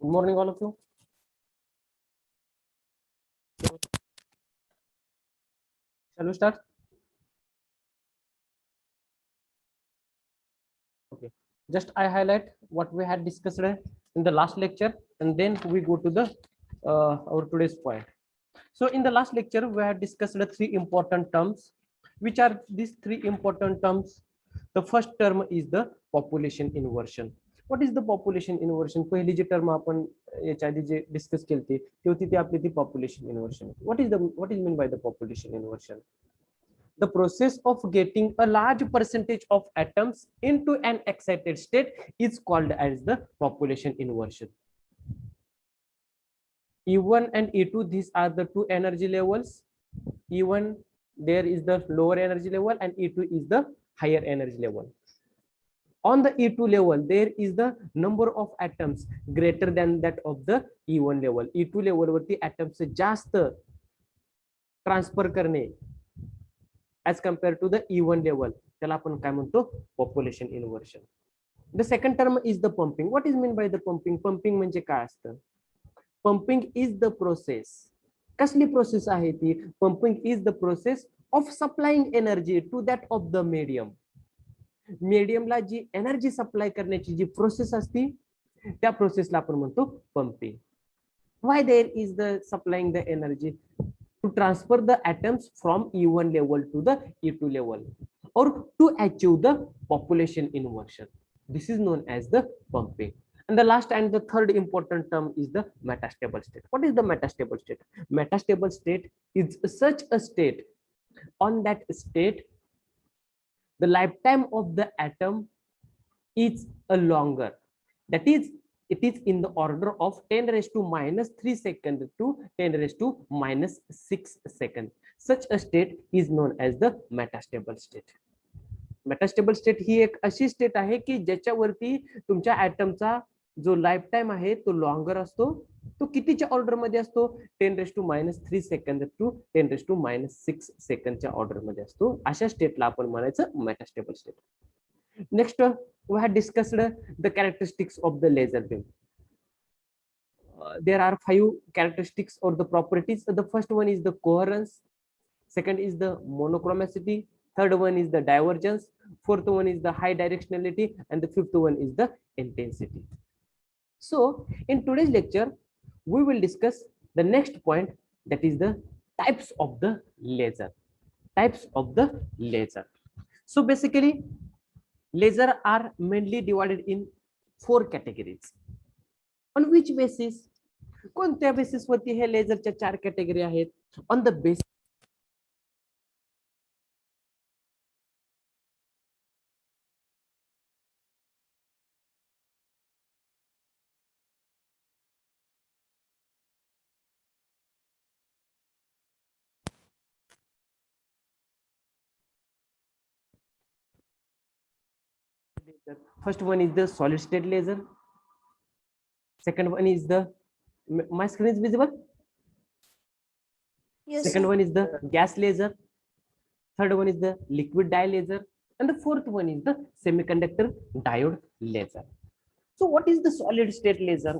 Good morning, all of you. Shall we start? Okay. Just I highlight what we had discussed in the last lecture, and then we go to the our today's point. So in the last lecture, we had discussed the three important terms. Which are these three important terms? The first term is the population inversion. What is the population inversion? पहिली जी term आपण याच्या आधी जे discuss केली ती होती ती आपली ती population inversion. What is meant by the population inversion? The process of getting a large percentage of atoms into an excited state is called as the population inversion. E1 and E2, these are the two energy levels. E1, there is the lower energy level, and E2 is the higher energy level. On the E2 level, there is the number of atoms greater than that of the E1 level. E2 level वरती atoms जास्त transfer करणे as compared to the E1 level. त्याला आपण काय म्हणतो? Population inversion. The second term is the pumping. What is meant by the pumping? Pumping म्हणजे काय असतं? Pumping is the process. कसली प्रोसेस आहे ती? Pumping is the process of supplying energy to that of the medium. मीडियमला जी energy supply करण्याची जी प्रोसेस असती त्या प्रोसेसला आपण म्हणतो pumping. Why there is the supplying the energy? To transfer the atoms from E1 level to the E2 level or to achieve the population inversion. This is known as the pumping. And the last and the third important term is the metastable state. What is the metastable state? Metastable state is such a state. On that state, the lifetime of the atom is a longer. That is, it is in the order of 10 raised to minus 3 seconds to 10 raised to minus 6 seconds. Such a state is known as the metastable state. Metastable state ही एक अशी state आहे की ज्याच्यावरती तुमच्या ऍटमचा जो life time आहे तो लॉंगर असतो. तो कितीच्या ऑर्डर मध्ये असतो? 10 raise to minus 3 second to 10 raise to minus 6 सेकंडच्या ऑर्डर मध्ये असतो. अशा स्टेटला आपण म्हणायचं metastable state. Next, we had discussed the characteristics of the laser beam. There are 5 characteristics or the properties. The first one is the coherence, second is the monochromicity, third one is the divergence, fourth one is the high directionality, and the fifth one is the intensity. So in today's lecture we will discuss the next point, that is the types of the laser. Types of the laser. So basically laser are mainly divided in 4 categories. On which basis? कोणत्या basis वरती हे लेझरच्या 4 category आहेत? On the basis first one is the solid state laser, second one is the, my screen is visible? Yes, Second sir. one is the gas laser, third one is the liquid dye laser, and the fourth one is the semiconductor diode laser. So what is the solid state laser?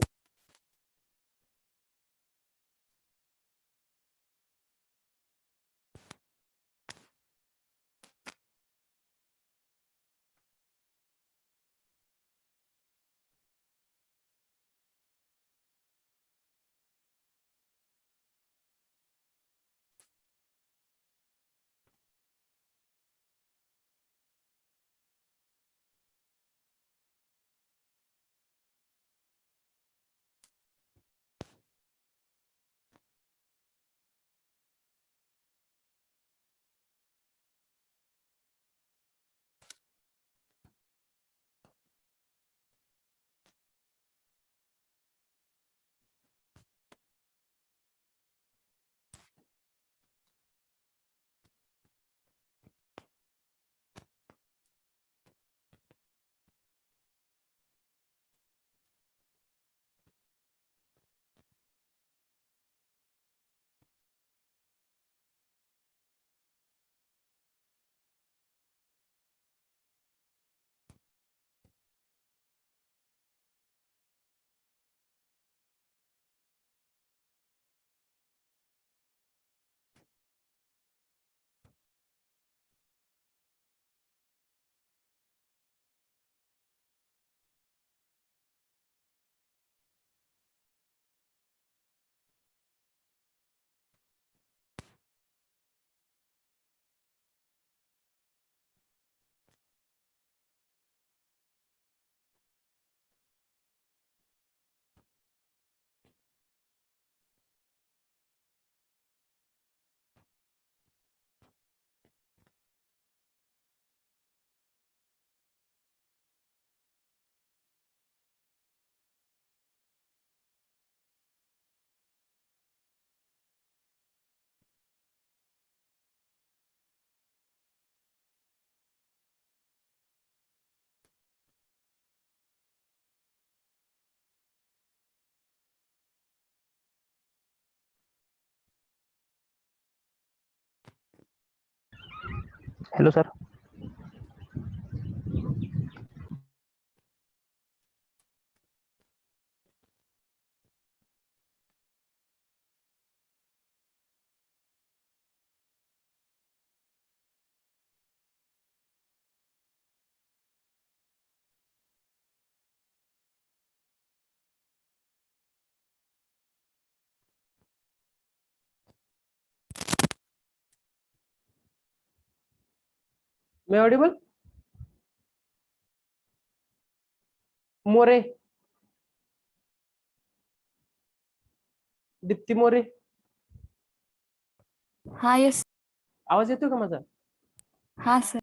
Hello, sir. Am I audible? More, Dipti More, हा yes. आवाज येतोय का माझा? हा sir.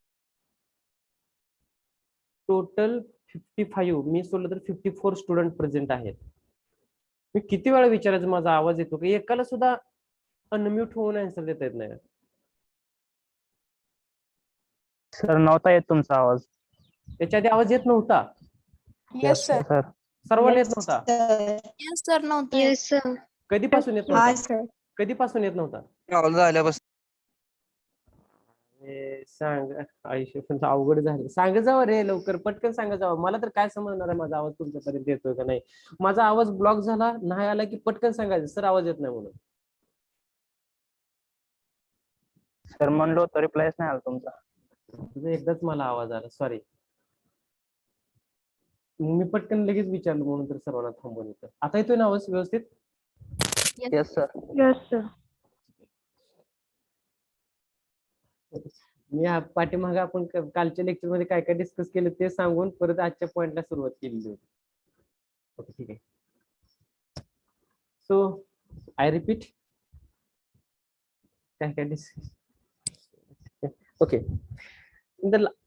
Total 55, मी सोडलं तर 54 student present आहेत. मी किती वेळा विचारायचं माझा आवाज येतो का? एकाला सुद्धा अनम्यूट होऊन आन्सर देता येत नाही. सर नव्हता येत तुमचा आवाज. त्याच्या आधी आवाज येत नव्हता, यस सर. सर सर्वांना येत नव्हता. यस सर नव्हतं. Yes sir. कधीपासून येत हा नव्हता? सर. कधीपासून येत नव्हता? झाल्यापासून सांग, आयुष्य पण अवघड झालं. सांग जावं रे लवकर, पटकन सांगा जावं. मला तर काय समजणार आहे माझा आवाज तुमच्यापर्यंत येतोय का नाही. माझा आवाज ब्लॉक झाला नाही आला की पटकन सांगायचं सर आवाज येत नाही म्हणून. सर म्हणलो तर रिप्लायच नाही आला तुमचा. तुझा एकदाच मला आवाज आला, सॉरी. मी पटकन लगेच विचारलं म्हणून तर सर्वांना थांबवून येतं. आता येतोय ना आवाज व्यवस्थित? Yes sir. Yes sir. मी पाठीमागे आपण कालच्या लेक्चर मध्ये काय काय डिस्कस केलं ते सांगून परत आजच्या पॉइंटला सुरुवात केलेली होती. ओके ठीक आहे. सो आय रिपीट, काय काय डिस्कस. ओके,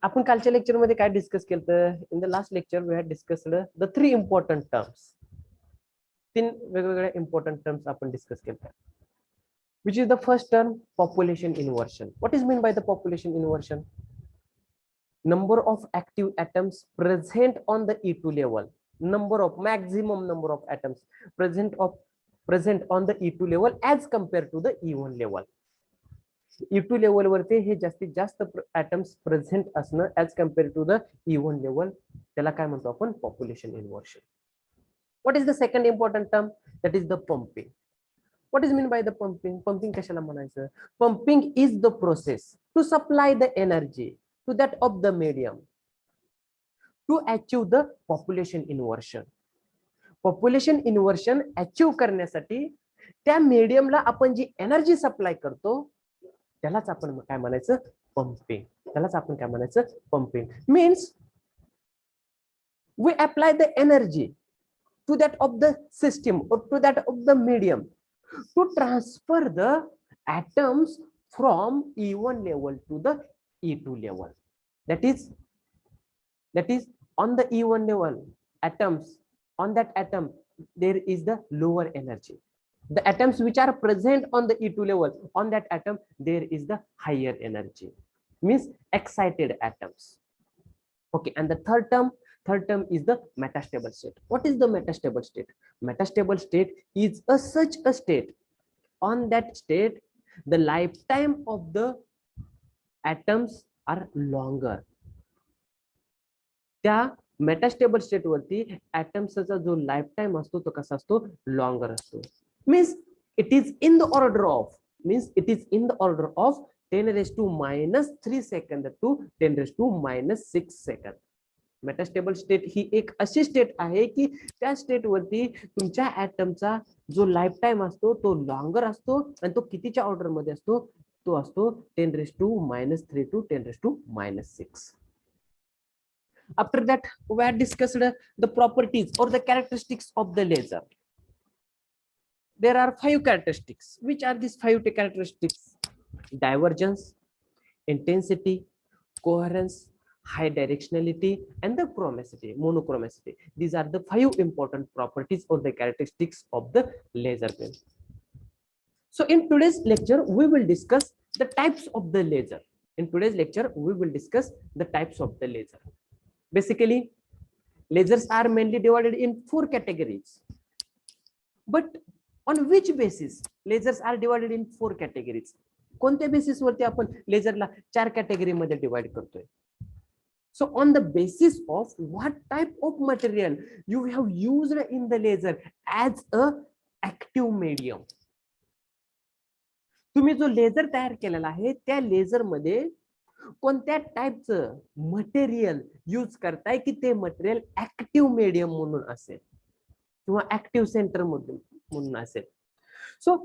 आपण कालच्या लेक्चर मध्ये काय डिस्कस केलं तर in the last lecture we had discussed the 3 important terms. 3 वेगवेगळ्या इम्पॉर्टंट टर्म्स आपण डिस्कस केल्या. Which is the first term? Population inversion. What is meant by the population inversion? Number of active atoms present on the E2 level. Maximum number of atoms present on the E2 level as compared to the E1 level. E2 level वरती हे जास्तीत जास्त atoms present असणं as compared to the E1 level, त्याला काय म्हणतो आपण? Population inversion. What is the second important term? That is the pumping. What is meant by the pumping? Pumping कशाला म्हणायचं? Pumping is the process to supply the energy to that of the medium to achieve the population inversion. Population inversion achieve करण्यासाठी त्या medium ला आपण जी energy supply करतो त्यालाच आपण काय म्हणायचं? पंपिंग. त्यालाच आपण काय म्हणायचं? Pumping. Means we apply the energy to that of the system or to that of the medium to transfer the atoms from E1 level to the E2 level. That is on the E1 level atoms, on that atom there is the lower energy. The atoms which are present on the E2 level, on that atom there is the higher energy, means excited atoms. Okay, and the third term is the metastable state. What is the metastable state? Metastable state is such a state. On that state, the lifetime of the atoms are longer. त्या मेटास्टेबल स्टेट वरती atoms जो lifetime असतो तो कसा असतो? Longer असतो. Means it is in the order of 10⁻³ second to 10⁻⁶ second. Metastable state ही एक अशी स्टेट आहे की त्या स्टेट वरती तुमच्या ऍटमचा जो लाईफ टाइम असतो तो लॉंगर असतो आणि तो कितीच्या ऑर्डर मध्ये असतो? तो असतो 10⁻³ to 10⁻⁶. After that, we have discussed the properties or the characteristics of the laser. There are 5 characteristics. Which are these 5 characteristics? Divergence, intensity, coherence, high directionality, and the chromacity, monochromacity. These are the 5 important properties or the characteristics of the laser beam. So in today's lecture, we will discuss the types of the laser. Basically, lasers are mainly divided in 4 categories. But on which basis lasers are divided in 4 categories? कोणत्या बेसिसवरती आपण लेझरला 4 कॅटेगरीमध्ये divide करतोय? So on the basis of what type of material you have used in the laser as a active medium. तुम्ही जो laser तयार केलेला आहे त्या लेझर मध्ये कोणत्या टाइपचं मटेरियल यूज करताय की ते मटेरियल ऍक्टिव्ह मीडियम म्हणून असेल किंवा ऍक्टिव्ह सेंटर म्हणून असेल. सो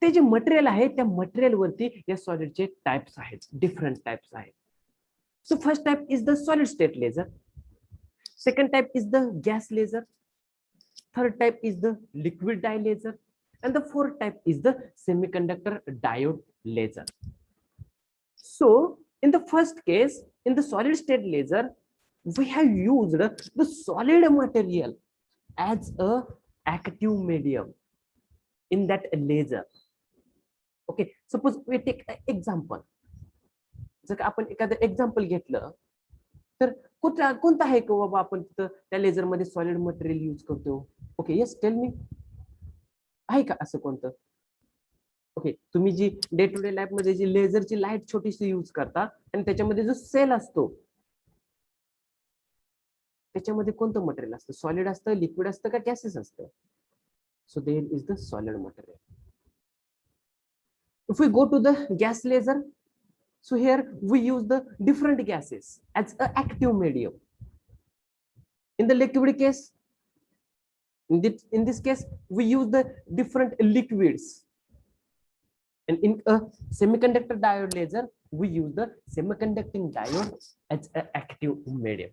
ते जे मटेरियल आहे त्या मटेरियल वरती या सॉलिडचे टाइप्स आहेत, डिफरंट टाइप्स आहेत. So first type is the solid state laser. Second type is the gas laser. Third type is the liquid dye laser. And the fourth type is the semiconductor diode laser. So in the first case, in the solid state laser, we have used the solid material as a active medium in that laser. Okay, suppose we take an example. जर आपण एखादं example घेतलं तर कोणतं आहे का बाबा आपण तिथं त्या लेझर मध्ये सॉलिड मटेरियल यूज करतो? ओके, यस, टेल मी, आहे का असं कोणतं? ओके, तुम्ही जी डे टू डे लाईफ मध्ये जी लेझरची लाईट छोटीशी यूज करता आणि त्याच्यामध्ये जो सेल असतो त्याच्यामध्ये कोणतं मटेरियल असतं? सॉलिड असतं, लिक्विड असतं का गॅसेस असतं? So there is the solid material. If we go to the gas laser, so here we use the different gases as a active medium. In the liquid case, in this case we use the different liquids, and in a semiconductor diode laser we use the semiconducting diode as an active medium.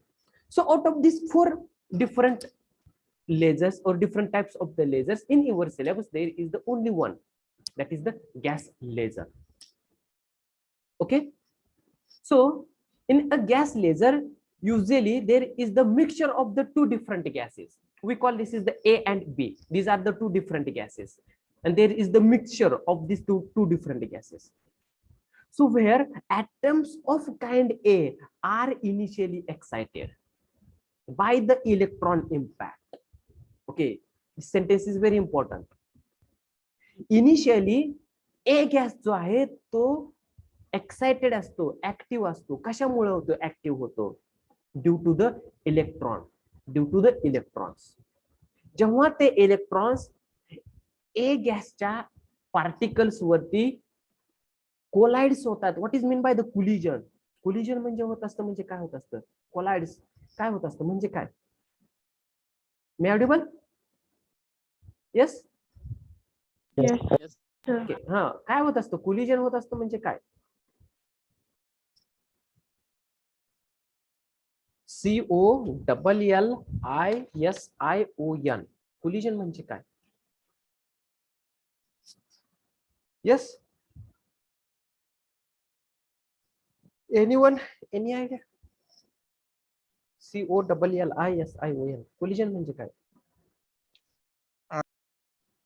So out of these 4 different lasers or different types of the lasers in your syllabus, there is the only one, that is the gas laser. Okay, so in a gas laser usually there is the mixture of the 2 different gases. We call this is the A and B. These are the 2 different gases, and there is the mixture of these two different gases. So where atoms of kind A are initially excited by the electron impact. Okay, this sentence is very important. Initially A gas जो आहे तो excited असतो, active असतो. कशामुळे होतो active होतो? Due to the electron, due to the electrons. जेव्हा ते इलेक्ट्रॉन्स ए गॅसच्या पार्टिकल्स वरती कोलाइड्स होतात. What is mean by the collision? Collision म्हणजे होत असतं, म्हणजे काय होत असतं? कोलाइड्स काय होत असतं म्हणजे काय? मे ऑडिबल? Yes, okay. हा, काय होत असतं? कोलिजन होत असतं म्हणजे काय? COLLISION. कोलिजन म्हणजे काय? Yes, anyone, any idea? COLLISION, collision म्हणजे काय?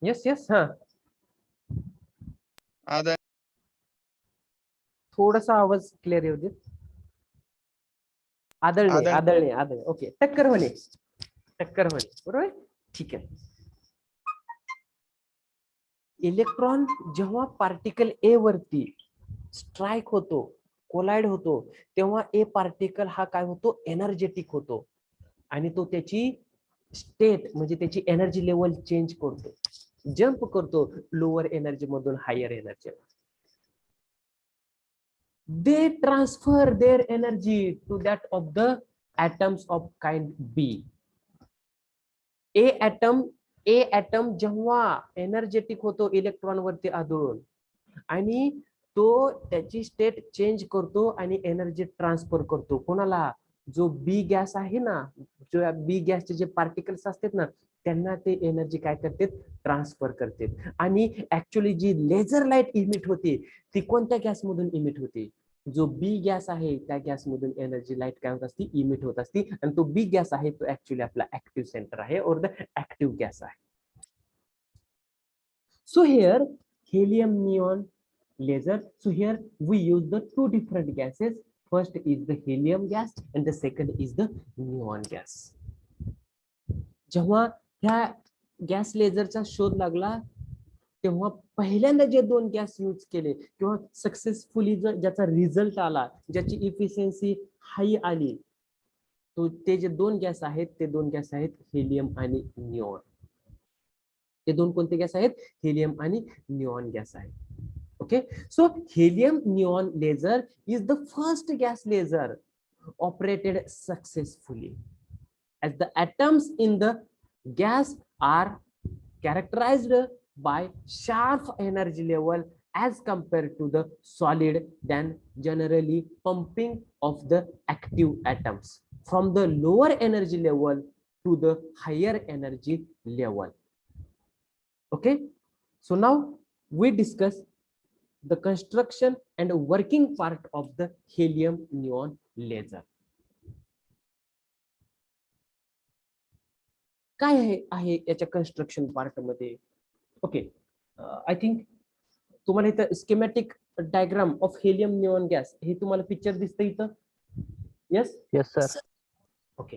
यस यस, हा, थोडासा आवाज क्लिअर येऊ दे. आदळणे, आदळणे, आदळणे. ओके, टक्कर होणे, टक्कर होणे, बरोबर, ठीक आहे. इलेक्ट्रॉन जेव्हा पार्टिकल ए वरती स्ट्राईक होतो, कोलाइड होतो, तेव्हा ए पार्टिकल हा काय होतो? एनर्जेटिक होतो आणि तो त्याची स्टेट म्हणजे त्याची एनर्जी लेवल चेंज करतो, जंप करतो लोअर एनर्जी मधून higher energy. They transfer their energy to that of the atoms of kind B. A atom जेव्हा एनर्जेटिक होतो इलेक्ट्रॉन वरती आदळून आणि तो त्याची स्टेट चेंज करतो आणि एनर्जी ट्रान्सफर करतो. कोणाला? जो बी गॅस आहे ना, जो बी गॅसचे जे पार्टिकल्स असतात ना, त्यांना ते एनर्जी काय करते? ट्रान्सफर करते. आणि ऍक्च्युअली जी लेझर लाईट इमिट होते ती कोणत्या गॅस मधून इमिट होते? जो बी गॅस आहे त्या गॅस मधून एनर्जी लाईट काय होत असते? इमिट होत असते. आणि तो बी गॅस आहे तो ऍक्च्युअली आपला ऍक्टिव्ह सेंटर आहे, और द ऍक्टिव्ह गॅस आहे. So here helium neon laser. So here we use the 2 different gases. First is the helium gas and the second is the neon gas. जेव्हा ह्या gas लेझरचा शोध लागला तेव्हा पहिल्यांदा जे 2 गॅस यूज केले किंवा सक्सेसफुली ज्याचा रिझल्ट आला, ज्याची इफिशियन्सी हाई आली, तो ते जे 2 गॅस आहेत ते 2 गॅस आहेत हेलियम आणि निऑन. ते 2 कोणते गॅस आहेत? हेलियम आणि निऑन गॅस आहेत. Okay, so helium neon laser is the first gas laser operated successfully, as the atoms in the gas are characterized by sharp energy level as compared to the solid, than generally pumping of the active atoms from the lower energy level to the higher energy level. Okay, so now we discuss the construction and working part of the helium neon laser. काय आहे याच्या construction part मध्ये? Okay, I think तुम्हाला इथं schematic diagram of helium neon gas हे तुम्हाला picture दिसतं इथं. Yes yes sir. ओके,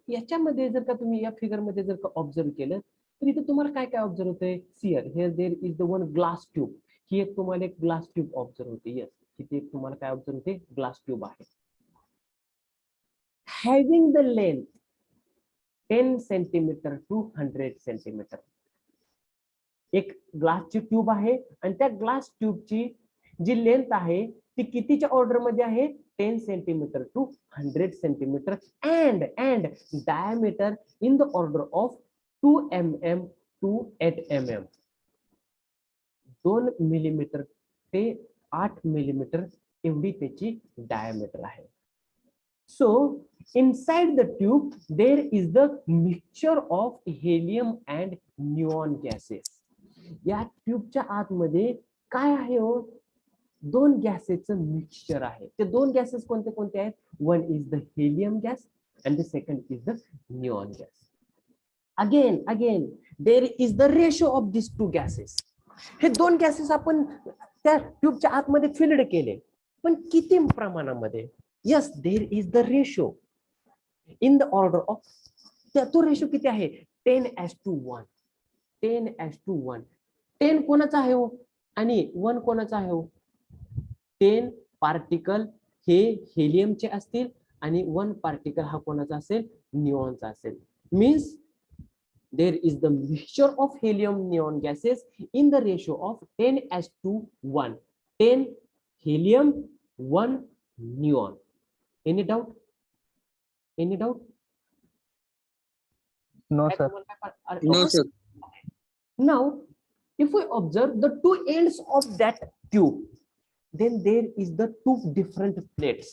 याच्यामध्ये जर का तुम्ही या फिगर मध्ये जर का ऑब्झर्व केलं तर इथं तुम्हाला काय काय ऑब्झर्व होतंय? See here there is the one glass tube. ही एक तुम्हाला एक ग्लास ट्यूब ऑब्झर्व होते. येस, इथे एक तुम्हाला काय ऑब्झर्व होते? ग्लास ट्यूब आहे. Having the length 10 centimetre to 100 centimetre. एक ग्लासची ट्यूब आहे आणि त्या ग्लास ट्यूबची जी लेंथ आहे ती कितीच्या ऑर्डर मध्ये आहे? 10 centimetre to 100 centimetre and diameter in the order of 2 mm to 8 mm. 2 millimetre ते 8 मिलीमीटर एवढी त्याची डायमीटर आहे. So inside the tube there is the mixture of helium and neon gases. या ट्यूबच्या आतमध्ये काय आहे हो? 2 गॅसेसचं मिक्सचर आहे. ते 2 गॅसेस कोणते कोणते आहेत? One is the helium gas and the second is the neon gas. Again there is the ratio of this 2 gases. हे 2 गॅसेस आपण त्या ट्यूबच्या आतमध्ये फिल्ड केले, पण किती प्रमाणामध्ये? Yes, there is the ratio in the order of, तो ratio किती आहे? 10:1. 10:1. 10 कोणाचा आहे हो आणि 1 कोणाचा आहे हो? 10 पार्टिकल हे हेलियमचे असतील आणि 1 पार्टिकल हा कोणाचा असेल? निऑनचा असेल. Means there is the mixture of helium neon gases in the ratio of 10:1. 10 helium, 1 neon. Any doubt? Any doubt? No sir. No, sir. Now, if we observe the 2 ends of that tube, then there is the 2 different plates.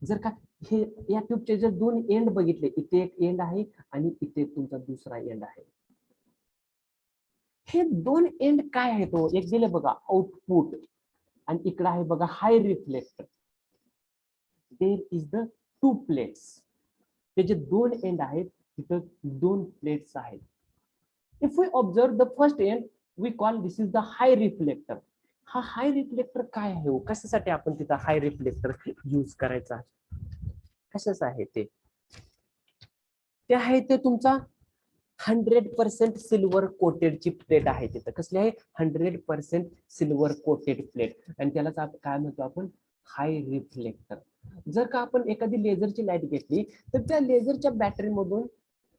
जर का हे या ट्यूबचे जर 2 end बघितले, इथे एक end आहे आणि इथे तुमचा दुसरा एंड आहे. हे 2 एंड काय आहे? तो एक दिले बघा आउटपुट आणि इकडे आहे बघा high reflector. There is the 2 plates. ते जे 2 एंड आहेत तिथं 2 प्लेट्स आहेत. If we observe the first end we call this is the high reflector. हा हाय रिफ्लेक्टर काय आहे? कशासाठी आपण तिथं हाय रिफ्लेक्टर यूज करायचा? कशाच आहे ते? ते आहे ते तुमचा 100% सिल्वर कोटेडची प्लेट आहे तिथं. कसली आहे? 100% सिल्वर कोटेड प्लेट. आणि त्यालाच काय म्हणतो आपण? हाय रिफ्लेक्टर. जर का आपण एखादी लेझरची लाईट घेतली तर त्या लेझरच्या बॅटरी मधून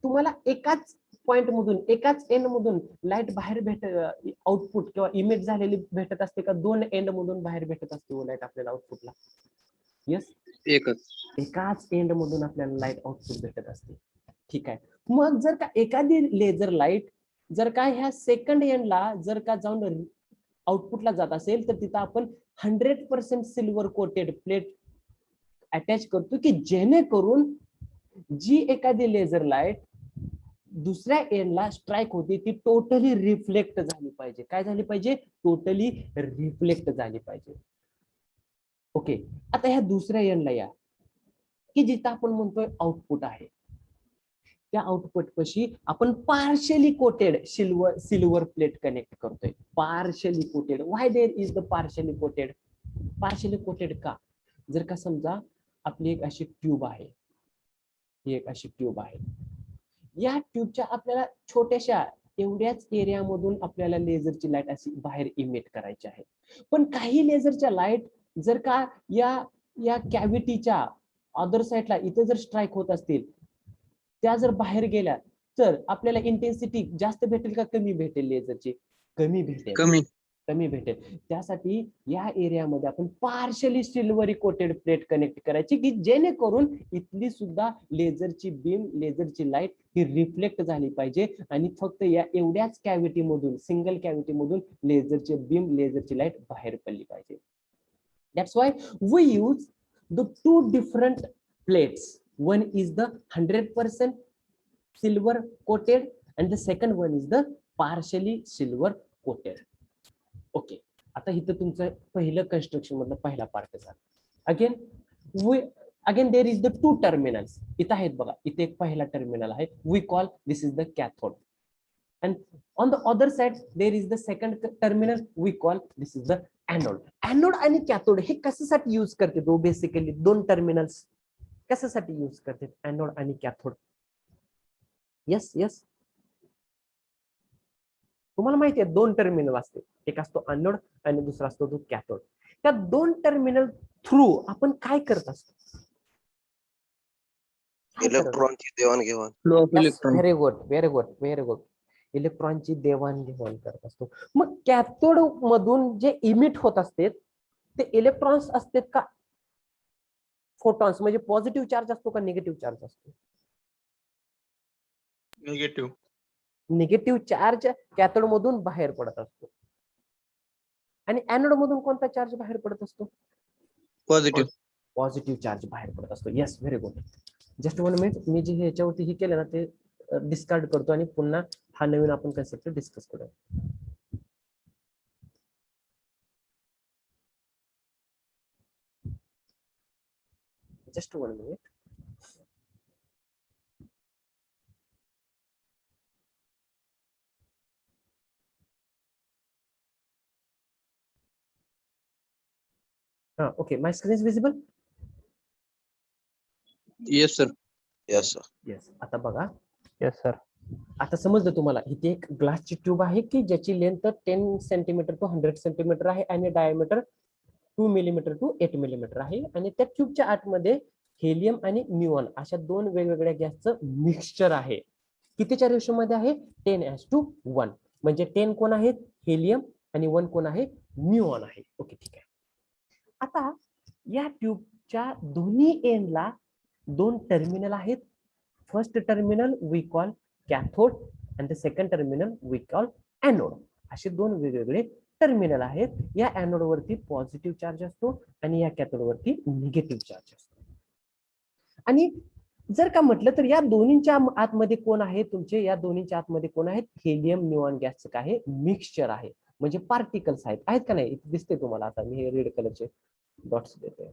तुम्हाला एकाच पॉइंट मधून, एकाच एंड मधून लाईट बाहेर आउटपुट किंवा इमेज झालेली भेटत असते का? 2 एंड मधून बाहेर भेटत असते लाईट आपल्याला आउटपुटला. येस, एकाच एंड मधून आपल्याला लाईट आउटपुट भेटत असते. ठीक आहे. मग जर का एखादी लेझर लाईट जर का ह्या सेकंड एंडला जर का जाऊन आउटपुटला जात असेल तर तिथं आपण 100% सिल्वर कोटेड प्लेट अटॅच करतो की जेणेकरून जी एखादी लेझर लाईट दुसऱ्या एंडला स्ट्राईक होती ती टोटली रिफ्लेक्ट झाली पाहिजे. काय झाली पाहिजे? टोटली रिफ्लेक्ट झाली पाहिजे. ओके, आता ह्या दुसऱ्या एंडला या की जिथं आपण म्हणतोय आउटपुट आहे. त्या आउटपुट पाशी आपण partially coated silver plate connect करतोय. Partially coated. Why there is the partially coated? Partially coated का? जर का समजा आपली एक अशी ट्यूब आहे, ही एक अशी ट्यूब आहे. या ट्यूबच्या आपल्याला छोट्याशा एवढ्याच एरियामधून आपल्याला लेझरची लाईट अशी बाहेर इमिट करायची आहे. पण काही लेझरच्या लाईट जर का या या कॅव्हिटीच्या अदर साईडला इथे जर स्ट्राईक होत असतील, त्या जर बाहेर गेल्या तर आपल्याला इंटेन्सिटी जास्त भेटेल का कमी भेटेल? लेझरची कमी भेटेल. कमी भेटेल. त्यासाठी या एरियामध्ये आपण partially silvery coated plate connect करायची, की जेणेकरून इथली सुद्धा लेझरची बीम, लेझरची लाईट ही रिफ्लेक्ट झाली पाहिजे आणि फक्त या एवढ्याच कॅव्हिटी मधून, सिंगल कॅव्हिटी मधून लेझरचे बीम, लेझरची लाईट बाहेर पडली पाहिजे. That's why we use the two different plates. One is the 100% silver coated and the second one is the partially silver coated. Okay. आता इथं तुमचं पहिलं कन्स्ट्रक्शन मधलं पहिला पार्ट झाला. Again there is the two terminals. इथं आहेत बघा, इथे एक पहिला टर्मिनल आहे. We call this is the cathode. And on the other side there is the second terminal, we call this is the anode. Anode आणि cathode हे कशासाठी यूज करते? दो बेसिकली दोन टर्मिनल्स कशासाठी यूज करते? एनोड आणि कॅथोड. यस यस, तुम्हाला माहिती आहे दोन टर्मिनल असते, एक असतो एनोड आणि दुसरा असतो तो कॅथोड. त्या दोन टर्मिनल थ्रू आपण काय करत असतो? इलेक्ट्रॉनची देवाणघेवाण. Flow of electron. Very good, very good, very good. इलेक्ट्रॉनची देवाणघेवाण करत असतो. मग कॅथोड मधून जे इमिट होत असते ते इलेक्ट्रॉन्स असतात का फोटॉन्स? म्हणजे पॉझिटिव्ह चार्ज असतो का निगेटिव्ह चार्ज असतो? निगेटिव्ह. निगेटिव्ह चार्ज कॅथोड मधून बाहेर पडत असतो. आणि एनोड मधून कोणता चार्ज बाहेर पडत असतो? पॉझिटिव्ह. पॉझिटिव्ह चार्ज बाहेर पडत असतो. Yes, very good. Just 1 minute, मी जे ह्याच्यावरती हे केलं ना ते डिस्कार्ड करतो आणि पुन्हा हा नवीन आपण कन्सेप्ट डिस्कस करूया. Just 1 minute. Okay, my screen is visible? Yes sir. Yes sir. Yes. आता बघा, येस सर. आता समजलं तुम्हाला. इथे एक ग्लासची ट्यूब आहे की ज्याची लेंथ 10 सेंटीमीटर टू 100 सेंटीमीटर आहे आणि डायमीटर 2 मिलीमीटर टू 8 मिलीमीटर आहे. आणि त्या ट्यूबच्या आतमध्ये हेलियम आणि म्युऑन अशा दोन वेगवेगळ्या गॅसचं मिक्सचर आहे. कितीच्या रेशो मध्ये आहे? 10:1. म्हणजे 10 कोण आहेत? हेलियम आणि 1 कोण आहे? म्युऑन आहे. ओके, ठीक आहे. आता या ट्यूबच्या दोन्ही एंडला दोन टर्मिनल आहेत. First terminal we call cathode and the second terminal we call anode. असे दोन वेगवेगळे टर्मिनल आहेत. या एनोड वरती पॉझिटिव्ह चार्ज असतो आणि या कॅथोड वरती निगेटिव्ह चार्ज असतो. आणि जर का म्हटलं तर या दोन्हींच्या आतमध्ये कोण आहे? तुमचे या दोन्हींच्या आतमध्ये कोण आहेत? हेलियम म्युऑन गॅसचं काय आहे? मिक्सचर आहे. म्हणजे पार्टिकल्स आहेत का नाही? इथे दिसते तुम्हाला. आता मी हे रेड कलरचे डॉट्स देतोय.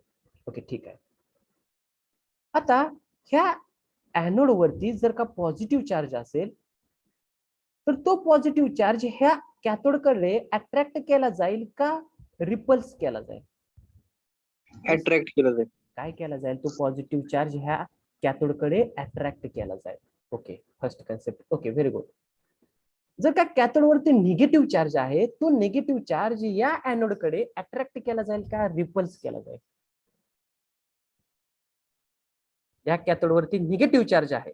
ओके, ठीक आहे. आता ह्या एनोड वरती जर का पॉझिटिव्ह चार्ज असेल तर तो पॉझिटिव्ह चार्ज ह्या कॅथोड कडे अट्रॅक्ट केला जाईल का रिपल्स केला जाईल? अट्रॅक्ट केलं जाईल. काय केला जाईल? तो पॉझिटिव्ह चार्ज ह्या कॅथोड कडे अट्रॅक्ट केला जाईल. Okay, first concept. Okay, very good. जर का कॅथोड वरती निगेटिव्ह चार्ज आहे, तो निगेटिव्ह चार्ज या एनोड कडे अट्रॅक्ट केला जाईल का रिपल्स केला जाईल? या कॅथोड वरती निगेटिव्ह चार्ज आहे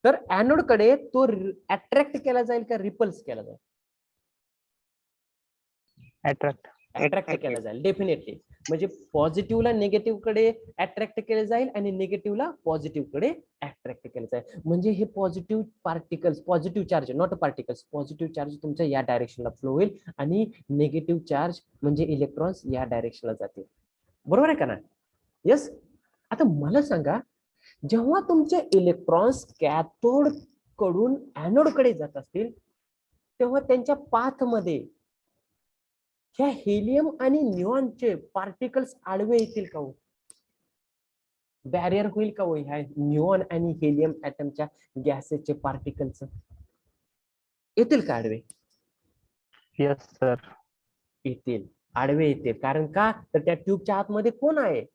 तर एनोड कडे तो अट्रॅक्ट केला जाईल का रिपल्स केला जाईल? अट्रॅक्ट. अट्रॅक्ट केला जाईल डेफिनेटली. म्हणजे पॉझिटिव्हला निगेटिव्ह कडे अट्रॅक्ट केले जाईल आणि निगेटिव्हला पॉझिटिव्ह कडे अट्रॅक्ट केले जाईल. म्हणजे हे positive particles, positive charge not particles, positive charge तुमच्या या डायरेक्शनला फ्लो होईल आणि निगेटिव्ह चार्ज म्हणजे इलेक्ट्रॉन्स या डायरेक्शनला जातील. बरोबर आहे का ना? येस. आता मला सांगा, जेव्हा तुमचे इलेक्ट्रॉन्स कॅथोड कडून एनोड कडे जात असतील तेव्हा त्यांच्या पाथ मध्ये ह्या हेलियम आणि न्यूऑनचे पार्टिकल्स आडवे येतील का हो? बॅरियर होईल का हो ह्या न्यूऑन आणि हेलियम ऍटमच्या गॅसेसचे पार्टिकल्स? येतील का आडवे? Yes sir. येतील, आडवे येतील. कारण का? तर त्या ट्यूबच्या आतमध्ये कोण आहे?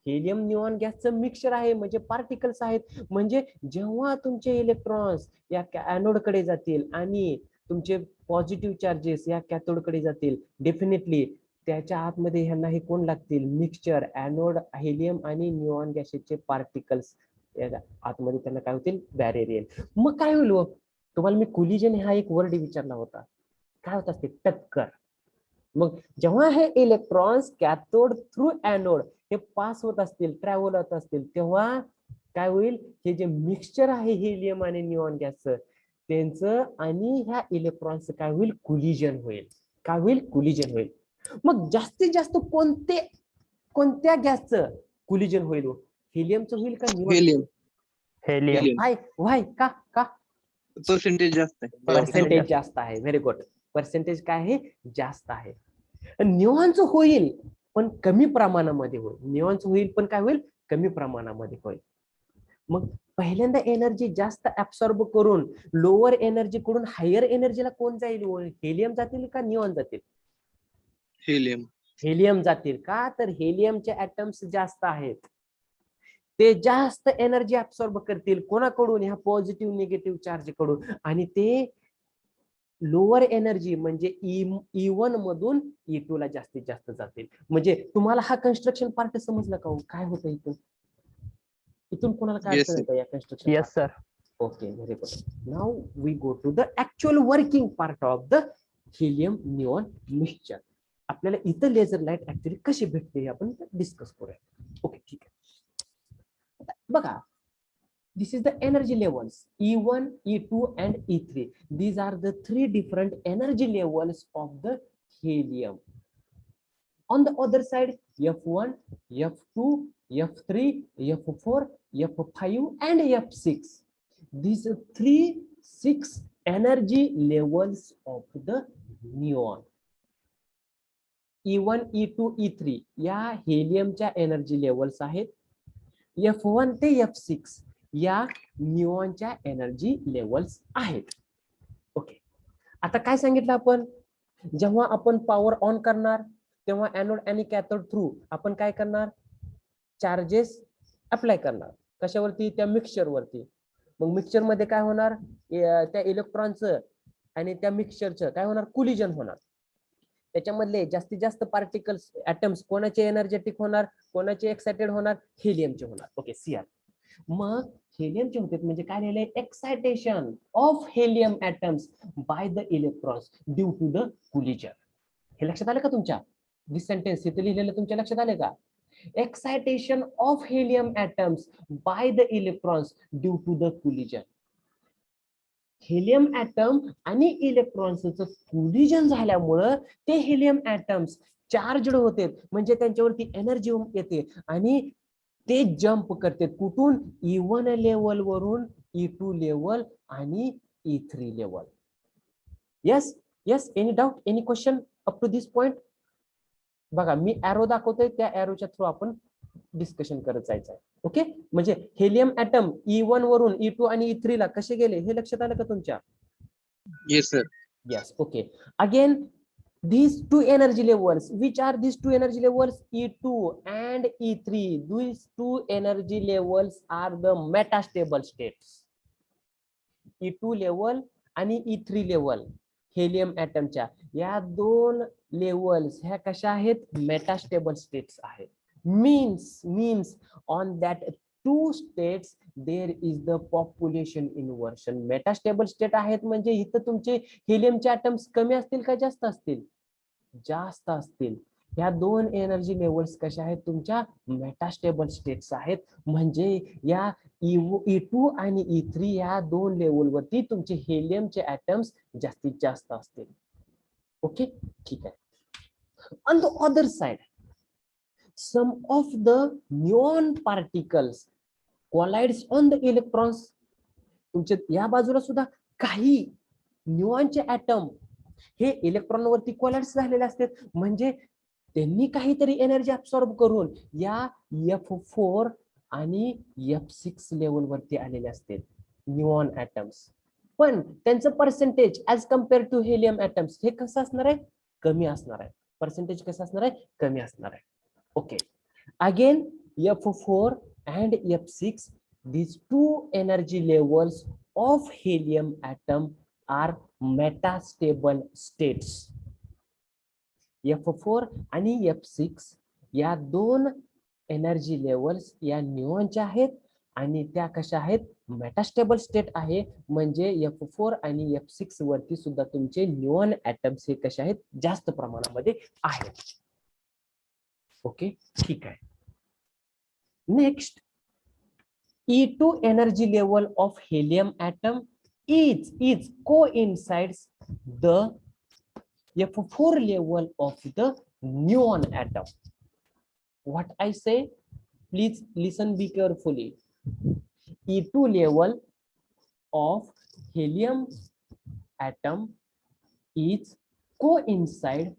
हेलियम निऑन गॅसचं मिक्सचर आहे, म्हणजे पार्टिकल्स आहेत. म्हणजे जेव्हा तुमचे इलेक्ट्रॉन्स या एनोड कडे जातील आणि तुमचे पॉझिटिव्ह चार्जेस या कॅथोड कडे जातील, डेफिनेटली त्याच्या आतमध्ये ह्यांना हे कोण लागतील, मिक्सचर, एनोड हेलियम आणि निऑन गॅसेसचे पार्टिकल्स आतमध्ये त्यांना काय होतील, बॅरियर येईल. मग काय होईल, तुम्हाला मी कोलिजन हा एक वर्ड विचारला होता, काय होत असते, टक्कर. मग जेव्हा हे इलेक्ट्रॉन्स कॅथोड थ्रू एनोड हे पास होत असतील, ट्रॅव्हल होत असतील, तेव्हा काय होईल, हे जे मिक्सचर आहे हेलियम आणि निऑन गॅसचं, त्यांचं आणि ह्या इलेक्ट्रॉनचं काय होईल, कोलिजन होईल. काय होईल, कोलिजन होईल. मग जास्तीत जास्त कोणत्या गॅसचं कोलिजन होईल, हेलियमचं होईल का निऑन? Helium. हेलियम. व्हाय व्हाय का का Percentage जास्त आहे. पर्सेंटेज जास्त आहे. Very good. पर्सेंटेज काय आहे, जास्त आहे. निऑनचं होईल पण कमी प्रमाणामध्ये होईल. निऑनचं होईल पण काय होईल, कमी प्रमाणामध्ये होईल. मग पहिल्यांदा एनर्जी जास्त ऍब्सॉर्ब करून लोअर एनर्जी कडून हायर एनर्जीला कोण जाईल, हेलियम जातील का निऑन जातील? Helium. हेलियम जातील. का तर हेलियमचे ऍटम्स जास्त आहेत, ते जास्त एनर्जी ऍब्सॉर्ब करतील. कोणाकडून, ह्या पॉझिटिव्ह निगेटिव्ह चार्ज कडून, आणि ते लोअर एनर्जी म्हणजे E1 मधून E2 ला जास्तीत जास्त जातील. म्हणजे तुम्हाला हा कन्स्ट्रक्शन पार्ट समजला का, काय होतं इथून? इथून कोणाला काय Yes, अडचण sir. येतं या construction? Yes sir. Okay, very good. Now we go to the actual working part of the helium neon mixture. आपल्याला इथं लेझर लाईट ऍक्च्युअली कशी भेटते हे आपण डिस्कस करूया. ओके, ठीक आहे. आता बघा, this is the energy levels E1, E2 and E3. These are the three different energy levels of the helium. On the other side, F1, F2, F3, F4, F5 and F6. These are six energy levels of the neon. E1, E2, E3 या हेलियमच्या energy levels आहेत. F1 ते F6 या निऑनच्या energy levels आहेत. Okay, आता काय सांगितलं आपण, जेव्हा आपण पॉवर ऑन करणार तेव्हा एनोड आणि कॅथोड थ्रू आपण काय करणार, चार्जेस अप्लाय करणार. कशावरती, त्या मिक्सचर वरती. मग मिक्सचर मध्ये काय होणार, त्या इलेक्ट्रॉनचं आणि त्या मिक्सचरचं काय होणार, कोलिजन होणार. त्याच्यामधले जास्तीत जास्त पार्टिकल्स, ऍटम्स कोणाचे एनर्जेटिक होणार, कोणाचे एक्साइटेड होणार, हेलियमचे होणार. Okay, Cr. मग हेलियमचे होते म्हणजे काय लिहिलंय, excitation of helium atoms by the electrons due to the collision. हे लक्षात आलं का तुमच्या, दिस सेंटेन्स इथे लिहिलेलं तुमच्या लक्षात आलं का? Excitation of helium atoms by the electrons due to the collision. Helium atom आणि इलेक्ट्रॉन्सचं कोलिजन झाल्यामुळं ते हेलियम ऍटम्स चार्जड होते, म्हणजे त्यांच्यावरती एनर्जी येते आणि ते जम्प करते कुठून, E1 लेवल वरून E2 लेवल आणि E3 level. Yes yes, any doubt, any question up to this point? बघा, मी एरो दाखवतोय, त्या एरोच्या थ्रू आपण डिस्कशन करत जायचं आहे. ओके, म्हणजे हेलियम ऍटम E1 वरून E2 आणि E3 ला कसे गेले हे लक्षात आलं का तुमच्या? Yes, sir. Yes, okay. Again, these two energy levels, which are these two energy levels, E2 and E3. These two energy levels are the metastable states. E2 level आणि E3 level हेलियम ऍटमच्या या दोन levels ह्या कशा आहेत, metastable states आहेत. Means on that two states there is the population inversion. Metastable state आहेत म्हणजे इथं तुमचे हेलियमचे ऍटम्स कमी असतील का जास्त असतील, जास्त असतील. ह्या दोन एनर्जी लेवल्स कशा आहेत, तुमच्या मेटास्टेबल स्टेट्स आहेत. म्हणजे या E2 आणि E3 या दोन लेवलवरती तुमचे हेलियमचे ऍटम्स जास्तीत जास्त असतील. ओके, ठीक आहे. On the other side, some of the neon particles collides on the electrons. तुमच्या या बाजूला सुद्धा काही न्यूऑनचे ऍटम हे इलेक्ट्रॉन वरती कोलाइड्स झालेले असतात, म्हणजे त्यांनी काहीतरी एनर्जी ऍब्सॉर्ब करून या F4 आणि F6 लेवल वरती आलेले असतात न्यूऑन ऍटम्स. पण त्यांचं percentage as compare to helium atoms हे कसं असणार आहे, कमी असणार आहे. पर्सेंटेज कसं असणार आहे, कमी असणार आहे. Okay, again F4 and F6, these two energy levels of helium atom are metastable states. F4 आणि F6 या दोन एनर्जी लेवल्स या न्यूऑनच्या आहेत आणि त्या कशा आहेत, मेटास्टेबल स्टेट आहे. म्हणजे F4 आणि F6 वरती सुद्धा तुमचे न्यूऑन ऍटम्स हे कसे आहेत, जास्त प्रमाणामध्ये आहेत. ओके, ठीक आहे. Next, E2 energy level of helium atom is coincides the F4 level of the neon atom. What I say, please listen, be carefully. E2 level of helium atom is coincide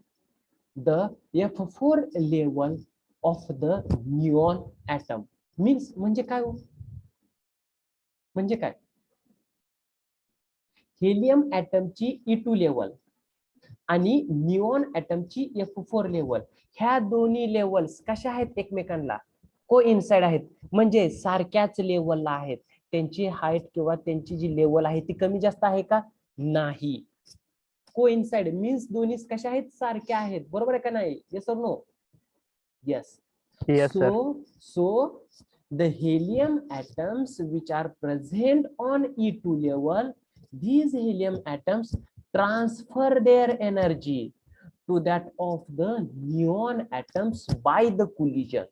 the F4 level of the neon atom. Means म्हणजे काय हो? म्हणजे काय, helium ऍटमची E2 level आणि neon ऍटमची F4 level, ह्या दोन्ही levels कशा आहेत, एकमेकांना कोइन्साइड आहेत. म्हणजे सारख्याच लेवलला आहेत. त्यांची हाईट किंवा त्यांची जी लेवल आहे ती कमी जास्त आहे का, नाही. कोइन्साइड मीन्स दोन्ही कशा आहेत, सारख्या आहेत. बरोबर आहे का नाही, yes or no? Yes. Yes, sir. So the helium atoms which are present on E2 level, these helium atoms transfer their energy to that of the neon atoms by the collision.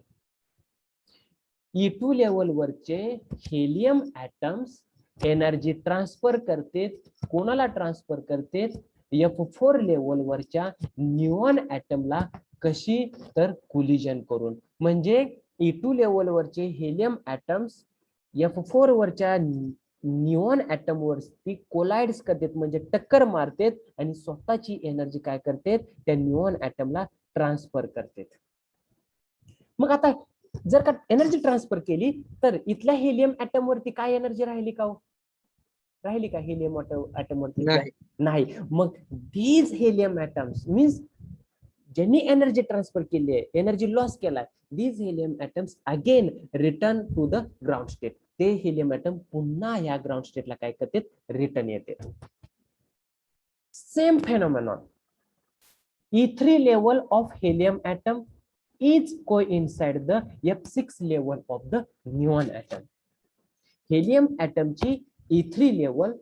E2 level वरचे helium atoms energy transfer करते. कोणाला transfer करते, F4 level वरच्या neon ऍटमला. कशी, तर collision करून. म्हणजे E2 level वरचे हेलियम ऍटम्स F4 वरच्या न्यूऑन ऍटम वरती कोलाइड्स करतात, म्हणजे टक्कर मारतात आणि स्वतःची एनर्जी काय करतात, त्या न्यूऑन ऍटमला ट्रान्सफर करतात. मग आता जर का एनर्जी ट्रान्सफर केली तर इथल्या हेलियम ऍटम वरती काय एनर्जी राहिली का हो? राहिली का हेलियम ऍटम वरती? नाही. नाही. मग दीज हेलियम ऍटम्स मीन्स ज्यांनी एनर्जी ट्रान्सफर केली आहे, एनर्जी लॉस केलाय, these helium atoms again return to the ground state. ते हेलियम ऍटम पुन्हा या ग्राउंड स्टेटला काय करतात, रिटर्न येते. Same phenomenon E3 level of helium atom is coincide the F6 level of the neon atom. Helium ऍटमची E3 level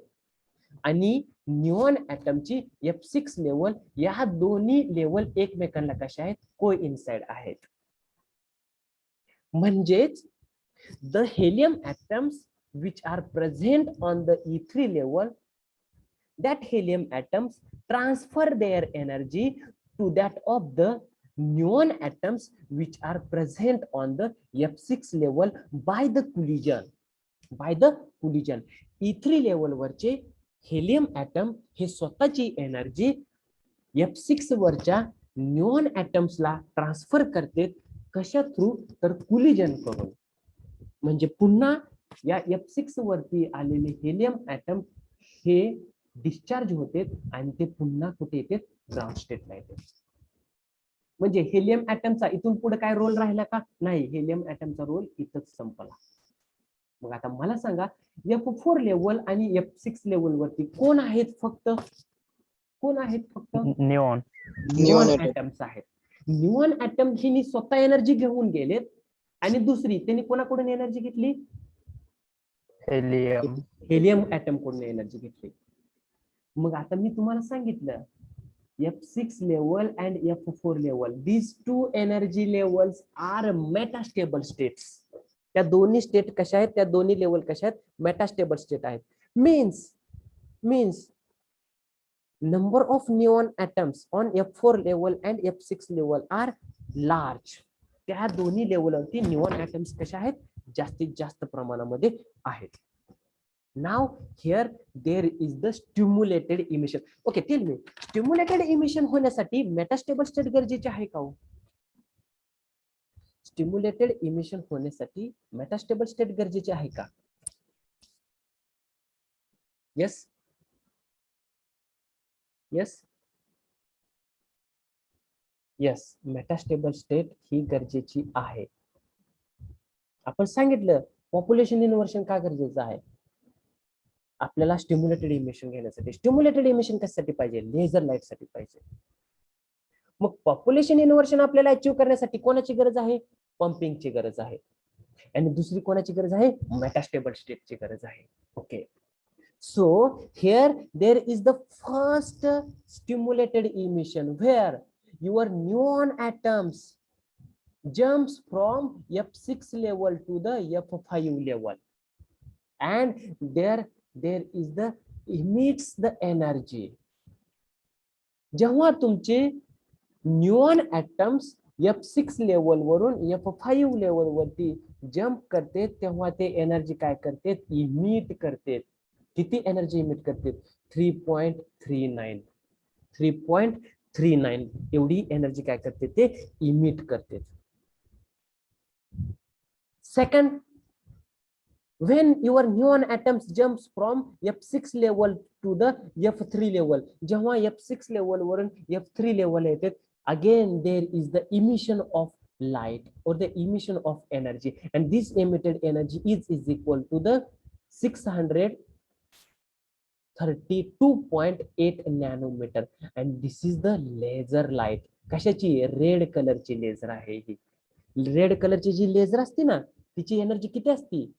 आणि neon ऍटमची F6 लेवल, या दोन्ही लेवल एकमेकांना कशा आहेत, कोइन्साइड आहेत. म्हणजेच the helium atoms which are present on the E3 level, that helium atoms transfer their energy to that of the neon atoms which are present on the F6 level by the collision. By the collision. E3 level वरचे helium atom हे स्वतःची energy F6 वरच्या neon ऍटम्सला transfer करते. कशा through, तर collision करून. म्हणजे पुन्हा या F6 वरती आलेले हेलियम ऍटम हे डिस्चार्ज होते आणि ते पुन्हा कुठे येते, ग्राउंड स्टेटला येते. म्हणजे हेलियम ऍटमचा इथून पुढे काय रोल राहिला का, नाही. हेलियम ऍटमचा रोल इथंच संपला. मग आता मला सांगा, F4 लेवल आणि F6 लेवल वरती कोण आहेत फक्त, कोण आहेत फक्त, Neon. Neon atom. ऍटम्स आहेत. न्यूऑन ऍटम ही स्वतः एनर्जी घेऊन गेलेत आणि दुसरी त्यांनी कोणाकडून एनर्जी घेतली, Helium. हेलियम ऍटम कडून एनर्जी घेतली. मग आता मी तुम्हाला सांगितलं, F6 level and F4 level, these two energy levels are metastable states. त्या दोन्ही स्टेट कशा आहेत, त्या दोन्ही लेवल कशा आहेत, मेटास्टेबल स्टेट आहेत. Means number of neon atoms on F4 level and F6 level are large. त्या दोन्ही लेवलवरती न्यूऑन ऍटम्स कशा आहेत, जास्तीत जास्त प्रमाणामध्ये आहेत. Now here there is the stimulated emission. Okay, tell me, stimulated emission होण्यासाठी मेटास्टेबल स्टेट गरजेचे आहे का हो? स्टिम्युलेटेड इमिशन होण्यासाठी मेटास्टेबल स्टेट गरजेचे आहे का? Yes, yes, yes. Metastable state ही गरजेची आहे. आपण सांगितलं पॉप्युलेशन इन्व्हर्शन का गरजेचं आहे आपल्याला स्टिम्युलेटेड इमिशन घेण्यासाठी. स्टिम्युलेटेड इमिशन कशासाठी पाहिजे? लेझर लाईट साठी पाहिजे. मग पॉप्युलेशन इन्व्हर्शन आपल्याला अचीव्ह करण्यासाठी कोणाची गरज आहे? पंपिंगची गरज आहे. आणि दुसरी कोणाची गरज आहे? मेटास्टेबल स्टेटची गरज आहे. Okay. So here there is the first stimulated emission where your neon atoms jumps from F6 level to the F5 level, and there is the emits the energy. जेव्हा तुमचे न्यूऑन ॲटम्स F6 लेवल वरून F5 level वरती jump करते तेव्हा ते energy काय करते? Emit करते. किती एनर्जी इमिट करते? 3.39 एवढी एनर्जी काय करते? ते इमिट करते. Second, when your neon atoms jumps from F6 level to the F3 level, जेव्हा F6 level वरून F3 level येते, again there is the emission of light or the emission of energy, and this emitted energy is equal to the 632.8 nanometre, and this is the laser light. कशाची? Red कलरची laser आहे ही. Red कलरची जी laser असते ना तिची energy किती असते?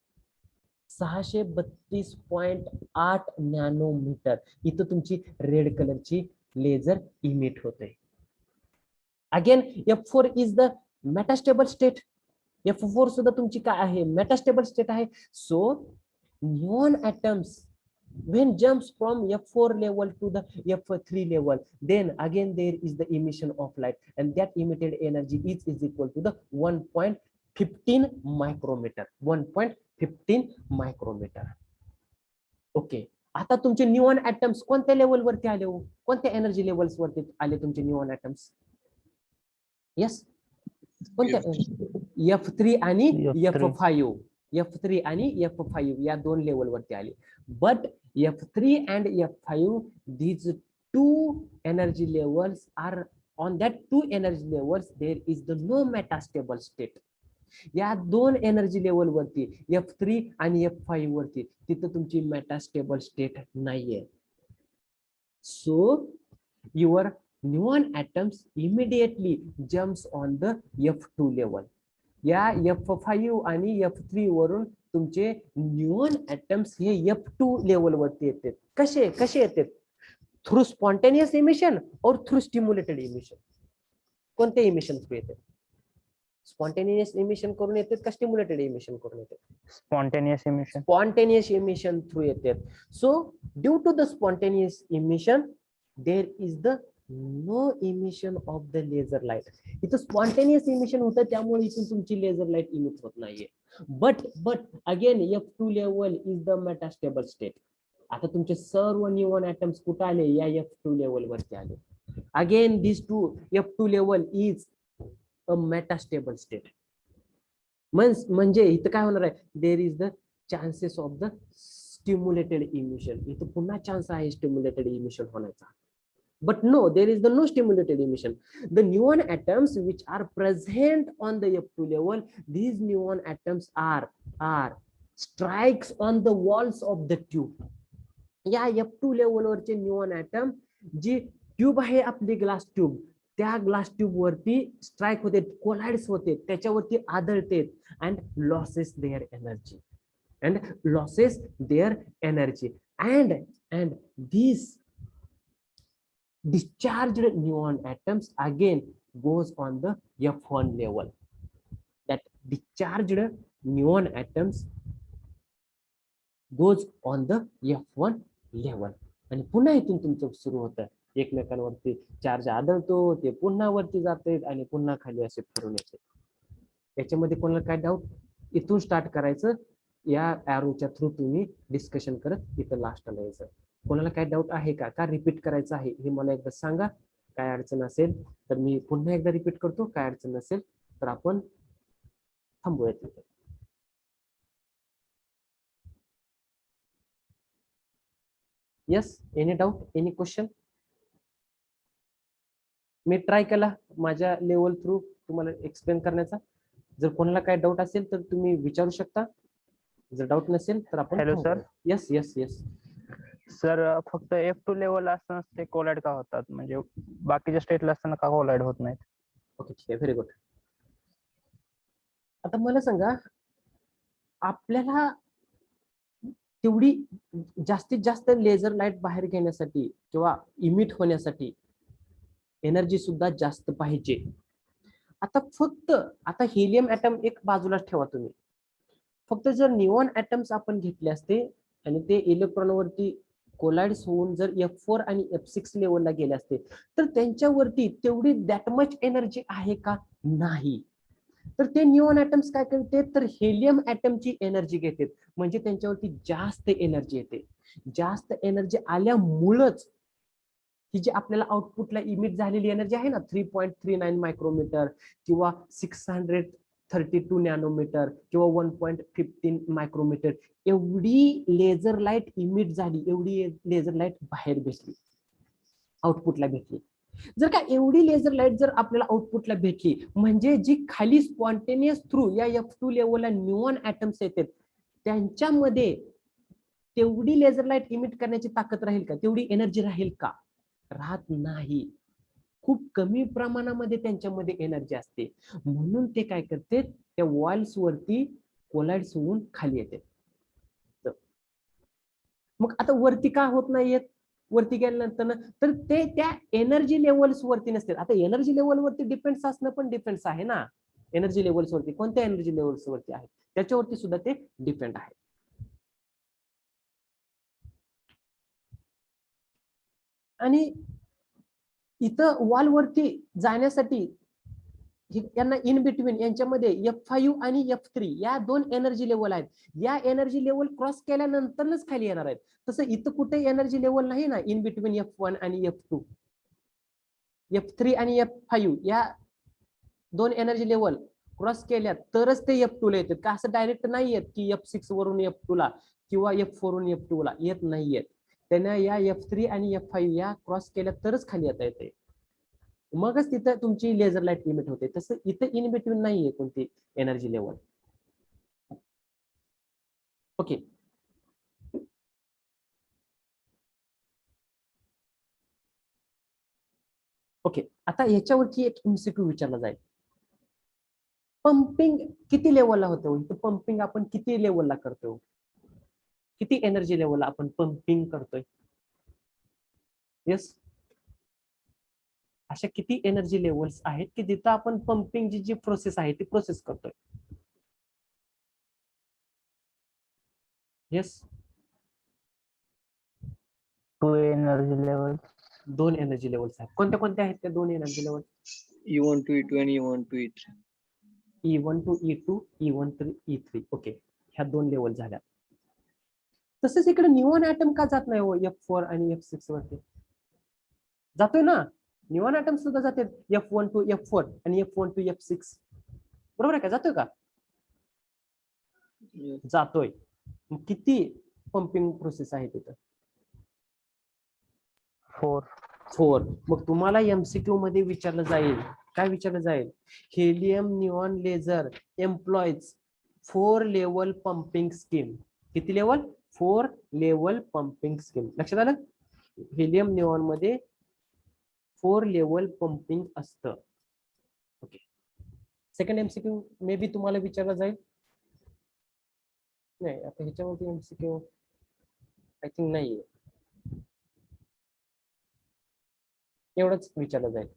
632.8 nanometre. इथं तुमची रेड कलरची लेझर इमिट होते. Again F4 is the metastable state. F4 सुद्धा तुमची काय आहे? मेटास्टेबल स्टेट आहे. So neon atoms when jumps from F4 level to the F3 level, then again there is the emission of light, and that emitted energy is equal to the 1.15 micrometer. 1.15 micrometer. Okay. आता तुमचे neon atoms कोणत्या level वरती आले हो? कोणत्या energy levels वरती आले तुमचे न्यूऑन ॲटम्स? यस, कोणत्या? F3 आणि F5. F3 आणि F5 या दोन लेवल वरती आले. But F3 and F5, these two energy levels are on that two energy levels there is the no metastable state. या दोन एनर्जी लेवल वरती F3 आणि F5 वरती तिथं तुमची मेटास्टेबल स्टेट नाहीये. So your neon atoms immediately jumps on the F2 level. या F5 आणि F3 वरून तुमचे न्यूऑन ॲटम्स हे F2 लेवल वरती येतात. कसे येतात? थ्रू स्पॉन्टेनियस इमिशन और थ्रू स्टिम्युलेटेड इमिशन. कोणते इमिशन थ्रू येतात? स्पॉन्टेनियस इमिशन करून येतात का स्टिम्युलेटेड इमिशन करून येतात? Spontaneous emission. Spontaneous emission through येतात. So due to the spontaneous emission there is the no emission of the laser light. इथं स्पॉन्टेनियस इमिशन होतं त्यामुळे इथून तुमची लेझर लाईट इमिट होत नाहीये. But again F2 level is the metastable state. आता तुमचे सर्व न्यूऑन ॲटम्स कुठे आले? या F2 लेवल वरती आले. Again this two F2 level is a metastable state. म्हणजे इथं काय होणार आहे? There is the chances of the stimulated emission. इथं पुन्हा चान्स आहे स्टिम्युलेटेड इमिशन होण्याचा. But no, there is the no stimulated emission. The neon atoms which are present on the F2 level, these neon atoms are strikes on the walls of the tube. या F2 level वरचे neon atom जी tube आहे आपली glass tube, त्या glass tube वरती strike होते, collides होते, त्याच्यावरती आदळते and loses their energy. And these discharged neon atoms again goes on the F1 level. That discharged neon atoms goes on the F1 level. आणि पुन्हा इथून तुमचं सुरू होतं, एकमेकांवरती चार्ज आदळतो, ते पुन्हा वरती जाते आणि पुन्हा खाली असे फिरून येते. याच्यामध्ये कोणाला काय डाऊट? इथून स्टार्ट करायचं, या ॲरोच्या थ्रू तुम्ही डिस्कशन करत इथं लास्टला यायचं. कोणाला काय डाऊट आहे का रिपीट करायचं आहे हे मला एकदा सांगा. काय अडचण असेल तर मी पुन्हा एकदा रिपीट करतो, काय अडचण नसेल तर आपण थांबूयात तिथे. Yes, any doubt, any question? मी ट्राय केला माझ्या लेवल थ्रू तुम्हाला एक्सप्लेन करण्याचा. जर कोणाला काय डाऊट असेल तर तुम्ही विचारू शकता. जर डाऊट नसेल तर आपण Hello, sir. Yes yes yes. Sir फक्त F2 लेवल असतानाच ते कोलाइड का होतात, म्हणजे बाकीच्या स्टेटला असताना का कोलाइड होत नाहीत? ओके ठीक आहे, व्हेरी गुड. आता मला सांगा, आपल्याला तेवढी जास्तीत जास्त लेझर लाईट बाहेर घेण्यासाठी किंवा इमिट होण्यासाठी एनर्जी सुद्धा जास्त पाहिजे. आता हिलियम ऍटम एक बाजूला ठेवा तुम्ही. फक्त जर निऑन ऍटम्स आपण घेतले असते आणि ते इलेक्ट्रॉनवरती कोलाइड्स होऊन जर F4 आणि F6 लेवलला गेले असते तर त्यांच्यावरती तेवढी दॅट मच एनर्जी आहे का? नाही. तर ते निऑन ऍटम्स काय करते, तर हेलियम ऍटमची एनर्जी घेते, म्हणजे त्यांच्यावरती जास्त एनर्जी येते. जास्त एनर्जी आल्यामुळंच ही जी आपल्याला आउटपुटला इमिट झालेली एनर्जी आहे ना 3.39 मायक्रोमीटर किंवा 632 नॅनोमीटर किंवा 1.15 मायक्रोमीटर, एवढी लेझर लाईट इमिट झाली, एवढी लेझर लाईट बाहेर भेटली, आउटपुटला भेटली. जर का एवढी लेझर लाईट जर आपल्याला आउटपुटला भेटली, म्हणजे जी खाली स्पॉन्टेनियस थ्रू या F2 लेवलला न्यूऑन ऍटम्स येतात त्यांच्यामध्ये तेवढी लेझर लाईट इमिट करण्याची ताकद राहील का? तेवढी एनर्जी राहील का? राहत नाही. खूप कमी प्रमाणामध्ये त्यांच्यामध्ये एनर्जी असते, म्हणून ते काय करते, त्या वॉल्स वरती कोलाइड्स होऊन खाली येते. मग आता वरती का होत नाहीयेत? वरती गेल्यानंतर तर ते त्या एनर्जी लेवल्स वरती नसते. आता एनर्जी लेवल वरती डिपेंड्स असणं पण डिपेंड्स आहे ना. एनर्जी लेवल्स वरती कोणत्या एनर्जी लेवल्स वरती आहे त्याच्यावरती सुद्धा ते डिपेंड आहे. आणि इथं वॉल वरती जाण्यासाठी यांना इन बिटवीन यांच्यामध्ये F5 आणि F3 या दोन एनर्जी लेवल आहेत. या एनर्जी लेवल क्रॉस केल्यानंतरच खाली येणार आहेत. तसं इथं कुठे एनर्जी लेवल नाही ना इन बिटवीन F1 आणि F2, F3 आणि F5 या दोन एनर्जी लेवल क्रॉस केल्या तरच ते F2 ला येतात. का असं डायरेक्ट नाही येत की F6 वरून F2 ला किंवा F4 वरून F2 ला येत नाहीयेत. त्यांना या F3 आणि F5 या क्रॉस केल्या तरच खाली येता येते, मगच तिथं तुमची लेझर लाईट लिमिट होते. तसं इथं इन बिटवीन नाहीये कोणती एनर्जी लेवल. Okay, okay. आता याच्यावरती एक MCQ विचारला जाईल. पंपिंग किती लेवलला होतं? इथं पंपिंग आपण किती लेवलला करतो? किती एनर्जी लेवलला आपण पंपिंग करतोय? येस, अशा किती एनर्जी लेवल्स आहेत की जिथं आपण पंपिंग जी प्रोसेस आहे ती प्रोसेस करतोय? Yes, 2 energy level. दोन एनर्जी लेवल्स आहेत. कोणत्या कोणत्या आहेत त्या दोन energy level? E1 to E2 आणि E1 to E3. E1 to E2, E1 to E3. Okay, ह्या दोन लेवल झाल्या. तसंच इकडे निऑन ऍटम का जात नाही हो F4 आणि F6 वरती? जातोय ना, निऑन ऍटम सुद्धा जाते F1 to F4 आणि F1 to F6, बरोबर आहे का? जातोय का? Yes. जातोय. मग किती पंपिंग प्रोसेस आहे तिथं? 4. मग तुम्हाला MCQ मध्ये विचारलं जाईल, काय विचारलं जाईल? Helium neon laser employees 4 level pumping scheme. किती लेवल? 4 level pumping scheme. लक्षात आलं? हेलियम निऑन मध्ये 4 लेवल पंपिंग असतं. Okay, second MCQ may be तुम्हाला विचारलं जाईल. नाही, आता ह्याच्यावरती MCQ आय थिंक नाहीये, एवढंच विचारलं जाईल,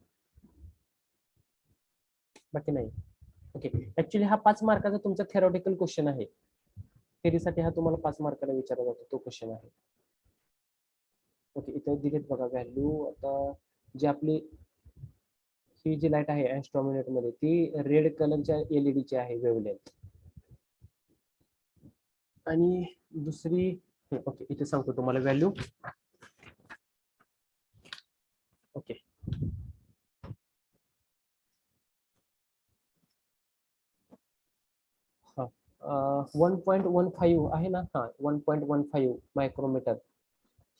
बाकी नाही. ओके, ऍक्च्युली हा 5 मार्काचा तुमचा थेरॉटिकल क्वेश्चन आहे. थेरीसाठी हा तुम्हाला 5 मार्काला विचारला जातो तो क्वेश्चन आहे. ओके, इथे दिलेत बघा व्हॅल्यू. आता जी आपली ही जी लाईट आहे ऍस्ट्रॉमिनेट मध्ये ती रेड कलरच्या LED ची आहे वेव्हलेंथ. आणि दुसरी, ओके इथे सांगतो तुम्हाला व्हॅल्यू. ओके, 1.15 आहे ना, हा 1.15 मायक्रोमीटर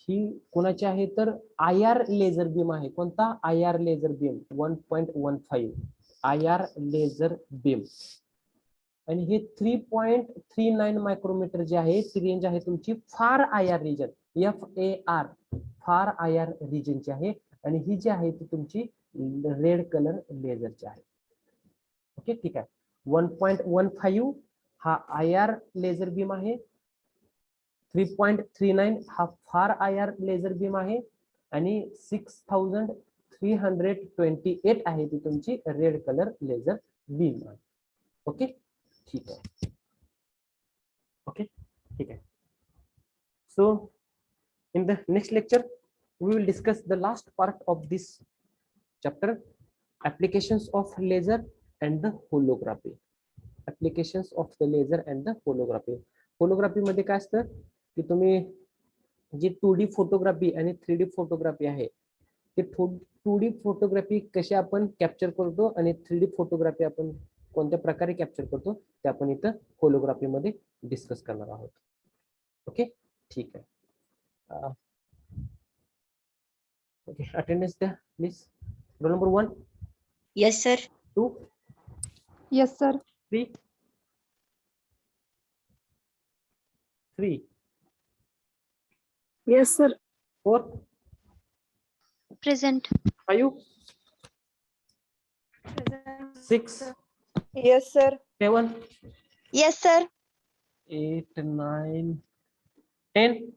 ही कोणाची आहे तर IR लेझर बीम आहे. कोणता? IR laser beam 1.15 IR laser beam. आणि हे 3.39 मायक्रोमीटर जे आहे ती रेंज आहे तुमची फार IR रिजन, FAR फार IR रिजनची आहे. आणि ही जी आहे ती तुमची रेड कलर लेझरची आहे. ओके ठीक आहे. 1.15 हा IR लेझर बीम आहे. 3.39 हा फार IR लेझर बीम आहे. आणि 6328 आहे ती तुमची रेड कलर लेझर बीम आहे. ओके ठीक आहे. ओके ठीक आहे. So in the next lecture we will discuss the last part of this chapter, applications of laser and the holography. Applications of the laser and the holography. Holography मध्ये काय असतं की तुम्ही जी 2D फोटोग्राफी आणि 3D photography आहे ते 2D photography कशी आपण कॅप्चर करतो आणि 3D फोटोग्राफी आपण कोणत्या प्रकारे कॅप्चर करतो ते आपण इथं होलोग्राफी मध्ये डिस्कस करणार आहोत. ओके ठीक आहे. ओके अटेंडन्स द्या please. Roll number 1. Yes, sir. 2, Yes, sir. 3, 3, Yes, sir. 4, Present. 5, 6, Yes, sir. 7, Yes, sir. 8, 9, 10,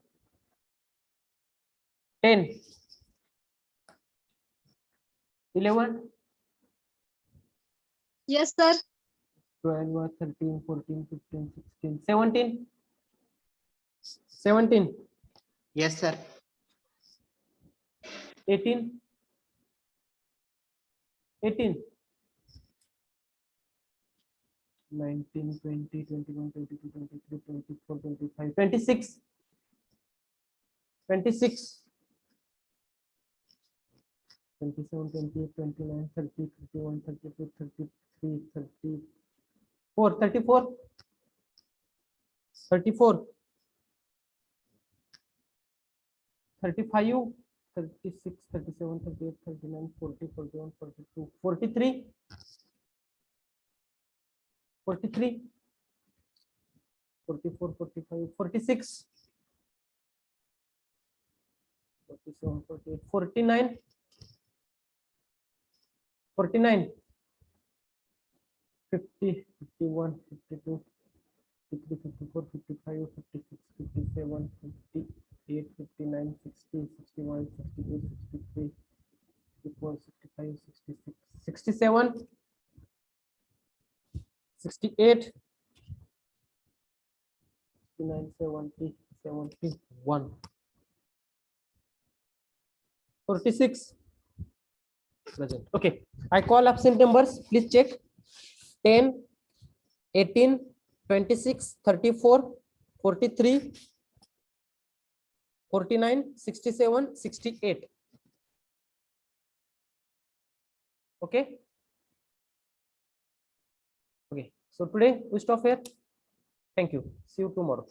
10, 11, Yes, sir. 12, 13, 14, 15, 16, 17, 17, Yes, sir. 18, 18, 19, 20, 21, 22, 23, 24, 25, 26, 26, 27, 28, 29, 30, 31, 32, 33, 34, 34, 34, 35, 36, 37, 38, 39, 40, 41, 42, 43, 43, 44, 45, 46, 47, 48, 49, 49, 50, 51, 52, 53, 54, 55, 56, 57, 58, 59, 60, 61, 62, 63, 64, 65, 66, 67, 68, 69, 70, 71, 46. Present. Okay. I call absent numbers. Please check. 10, 18, 26, 34, 43, 49, 67, 68. Okay. Okay. So today we stop here. Thank you. See you tomorrow.